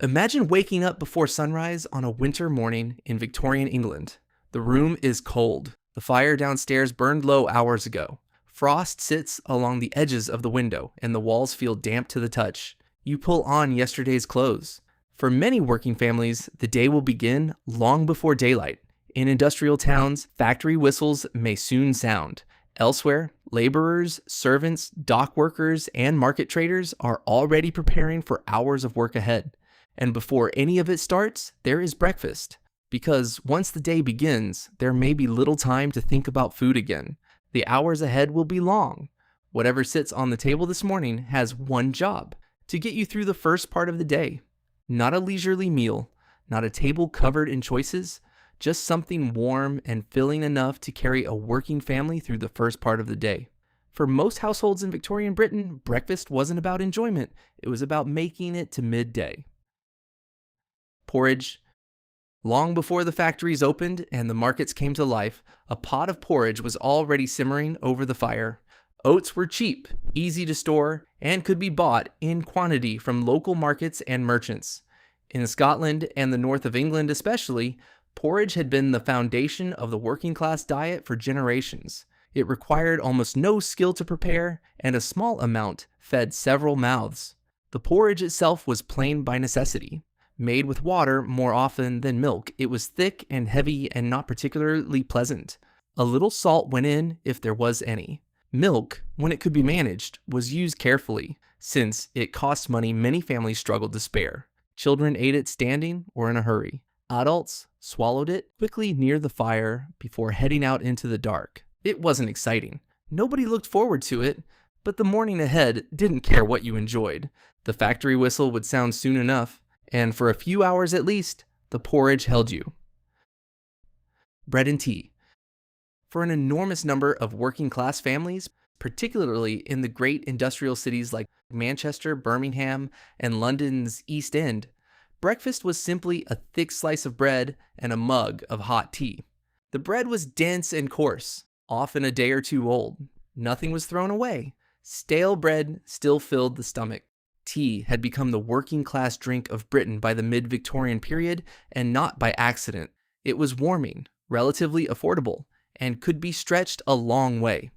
Imagine waking up before sunrise on a winter morning in Victorian England. The room is cold. The fire downstairs burned low hours ago. Frost sits along the edges of the window, and the walls feel damp to the touch. You pull on yesterday's clothes. For many working families, the day will begin long before daylight. In industrial towns, factory whistles may soon sound. Elsewhere, laborers, servants, dock workers, and market traders are already preparing for hours of work ahead. And before any of it starts, there is breakfast. Because once the day begins, there may be little time to think about food again. The hours ahead will be long. Whatever sits on the table this morning has one job: to get you through the first part of the day. Not a leisurely meal, not a table covered in choices, just something warm and filling enough to carry a working family through the first part of the day. For most households in Victorian Britain, breakfast wasn't about enjoyment, it was about making it to midday. Porridge. Long before the factories opened and the markets came to life, a pot of porridge was already simmering over the fire. Oats were cheap, easy to store, and could be bought in quantity from local markets and merchants. In Scotland and the north of England especially, porridge had been the foundation of the working class diet for generations. It required almost no skill to prepare, and a small amount fed several mouths. The porridge itself was plain by necessity. Made with water more often than milk, it was thick and heavy and not particularly pleasant. A little salt went in if there was any. Milk, when it could be managed, was used carefully, since it cost money many families struggled to spare. Children ate it standing or in a hurry. Adults swallowed it quickly near the fire before heading out into the dark. It wasn't exciting. Nobody looked forward to it, but the morning ahead didn't care what you enjoyed. The factory whistle would sound soon enough, and for a few hours at least, the porridge held you. Bread and tea. For an enormous number of working class families, particularly in the great industrial cities like Manchester, Birmingham, and London's East End, breakfast was simply a thick slice of bread and a mug of hot tea. The bread was dense and coarse, often a day or two old. Nothing was thrown away. Stale bread still filled the stomach. Tea had become the working class drink of Britain by the mid-Victorian period, and not by accident. It was warming, relatively affordable, and could be stretched a long way.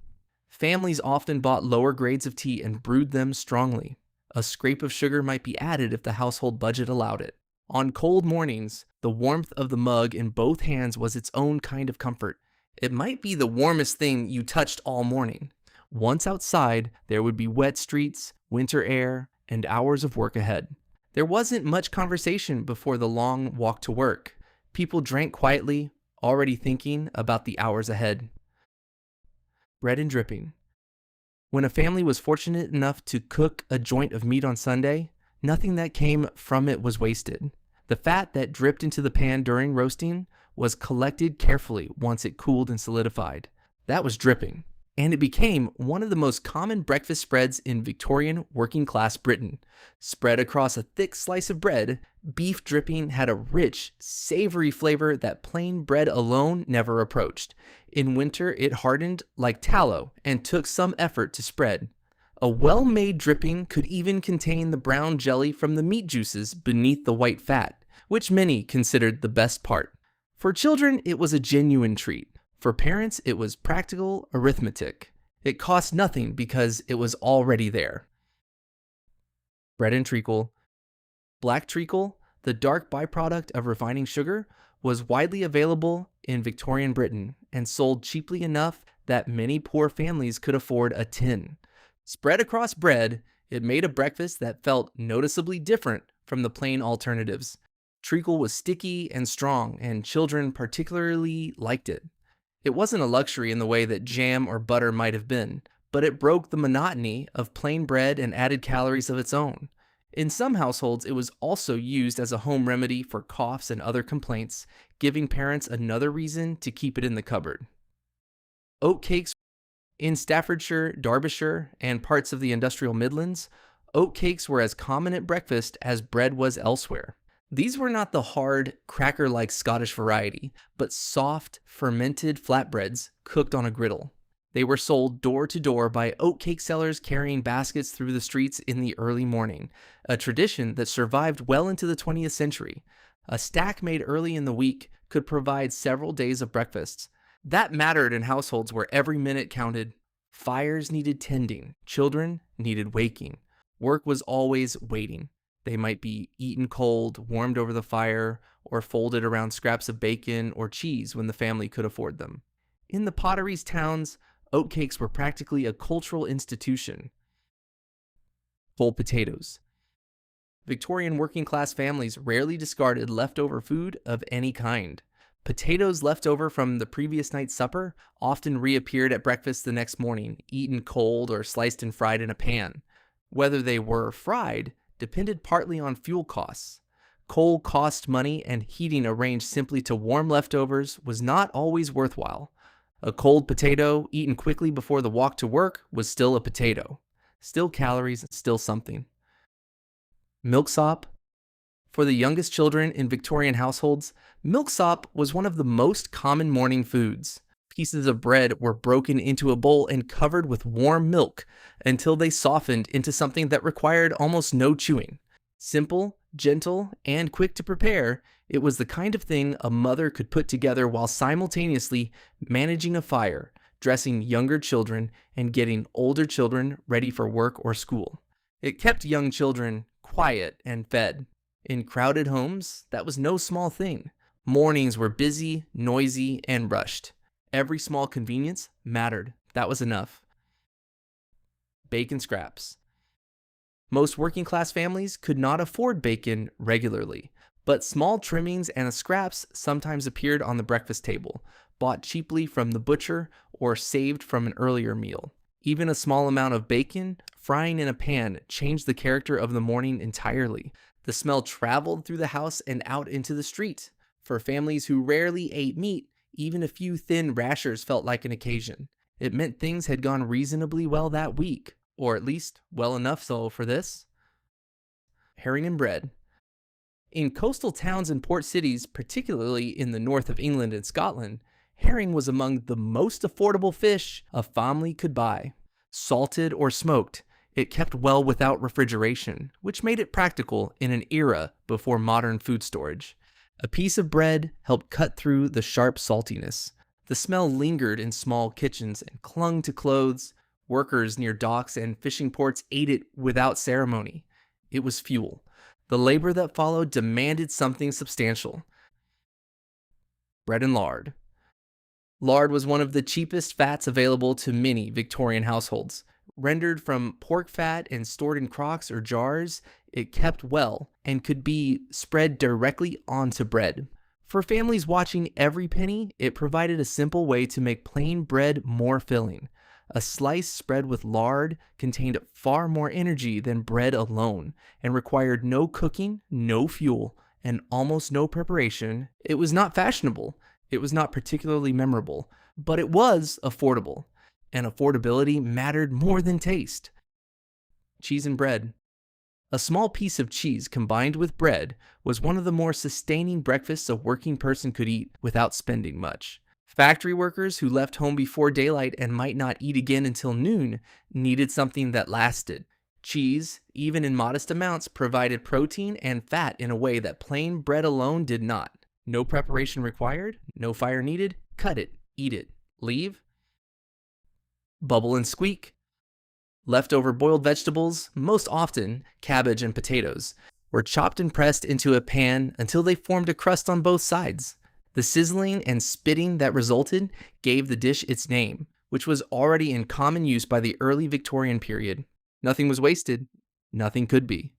Families often bought lower grades of tea and brewed them strongly. A scrape of sugar might be added if the household budget allowed it. On cold mornings, the warmth of the mug in both hands was its own kind of comfort. It might be the warmest thing you touched all morning. Once outside, there would be wet streets, winter air, and hours of work ahead. There wasn't much conversation before the long walk to work. People drank quietly, already thinking about the hours ahead. Bread and dripping. When a family was fortunate enough to cook a joint of meat on Sunday, nothing that came from it was wasted. The fat that dripped into the pan during roasting was collected carefully once it cooled and solidified. That was dripping, and it became one of the most common breakfast spreads in Victorian working-class Britain. Spread across a thick slice of bread, beef dripping had a rich, savory flavor that plain bread alone never approached. In winter, it hardened like tallow and took some effort to spread. A well-made dripping could even contain the brown jelly from the meat juices beneath the white fat, which many considered the best part. For children, it was a genuine treat. For parents, it was practical arithmetic. It cost nothing because it was already there. Bread and treacle. Black treacle, the dark byproduct of refining sugar, was widely available in Victorian Britain and sold cheaply enough that many poor families could afford a tin. Spread across bread, it made a breakfast that felt noticeably different from the plain alternatives. Treacle was sticky and strong, and children particularly liked it. It wasn't a luxury in the way that jam or butter might have been, but it broke the monotony of plain bread and added calories of its own. In some households, it was also used as a home remedy for coughs and other complaints, giving parents another reason to keep it in the cupboard. Oat cakes. In Staffordshire, Derbyshire, and parts of the industrial Midlands, oat cakes were as common at breakfast as bread was elsewhere. These were not the hard, cracker-like Scottish variety, but soft, fermented flatbreads cooked on a griddle. They were sold door to door by oatcake sellers carrying baskets through the streets in the early morning, a tradition that survived well into the 20th century. A stack made early in the week could provide several days of breakfasts. That mattered in households where every minute counted. Fires needed tending, children needed waking. Work was always waiting. They might be eaten cold, warmed over the fire, or folded around scraps of bacon or cheese when the family could afford them. In the potteries towns, oatcakes were practically a cultural institution. Cold potatoes. Victorian working class families rarely discarded leftover food of any kind. Potatoes left over from the previous night's supper often reappeared at breakfast the next morning, eaten cold or sliced and fried in a pan. Whether they were fried depended partly on fuel costs. Coal cost money, and heating arranged simply to warm leftovers was not always worthwhile. A cold potato eaten quickly before the walk to work was still a potato. Still calories, still something. Milksop. For the youngest children in Victorian households, milksop was one of the most common morning foods. Pieces of bread were broken into a bowl and covered with warm milk until they softened into something that required almost no chewing. Simple, gentle, and quick to prepare, it was the kind of thing a mother could put together while simultaneously managing a fire, dressing younger children, and getting older children ready for work or school. It kept young children quiet and fed. In crowded homes, that was no small thing. Mornings were busy, noisy, and rushed. Every small convenience mattered. That was enough. Bacon scraps. Most working class families could not afford bacon regularly, but small trimmings and scraps sometimes appeared on the breakfast table, bought cheaply from the butcher or saved from an earlier meal. Even a small amount of bacon frying in a pan changed the character of the morning entirely. The smell traveled through the house and out into the street. For families who rarely ate meat, even a few thin rashers felt like an occasion. It meant things had gone reasonably well that week, or at least well enough so for this. Herring and bread. In coastal towns and port cities, particularly in the north of England and Scotland, herring was among the most affordable fish a family could buy. Salted or smoked, it kept well without refrigeration, which made it practical in an era before modern food storage. A piece of bread helped cut through the sharp saltiness. The smell lingered in small kitchens and clung to clothes. Workers near docks and fishing ports ate it without ceremony. It was fuel. The labor that followed demanded something substantial. Bread and lard. Lard was one of the cheapest fats available to many Victorian households. Rendered from pork fat and stored in crocks or jars, it kept well and could be spread directly onto bread. For families watching every penny, it provided a simple way to make plain bread more filling. A slice spread with lard contained far more energy than bread alone and required no cooking, no fuel, and almost no preparation. It was not fashionable. It was not particularly memorable, but it was affordable. And affordability mattered more than taste. Cheese and bread. A small piece of cheese combined with bread was one of the more sustaining breakfasts a working person could eat without spending much. Factory workers who left home before daylight and might not eat again until noon needed something that lasted. Cheese, even in modest amounts, provided protein and fat in a way that plain bread alone did not. No preparation required, no fire needed, cut it, eat it, leave. Bubble and squeak. Leftover boiled vegetables, most often cabbage and potatoes, were chopped and pressed into a pan until they formed a crust on both sides. The sizzling and spitting that resulted gave the dish its name, which was already in common use by the early Victorian period. Nothing was wasted. Nothing could be.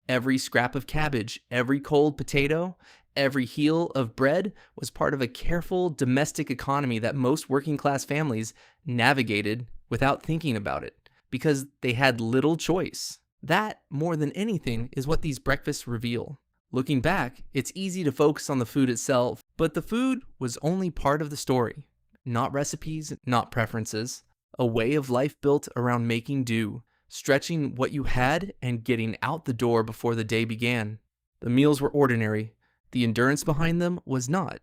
Every scrap of cabbage, every cold potato, every heel of bread was part of a careful domestic economy that most working-class families navigated without thinking about it, because they had little choice. That, more than anything, is what these breakfasts reveal. Looking back, it's easy to focus on the food itself, but the food was only part of the story. Not recipes, not preferences. A way of life built around making do, stretching what you had and getting out the door before the day began. The meals were ordinary. The endurance behind them was not.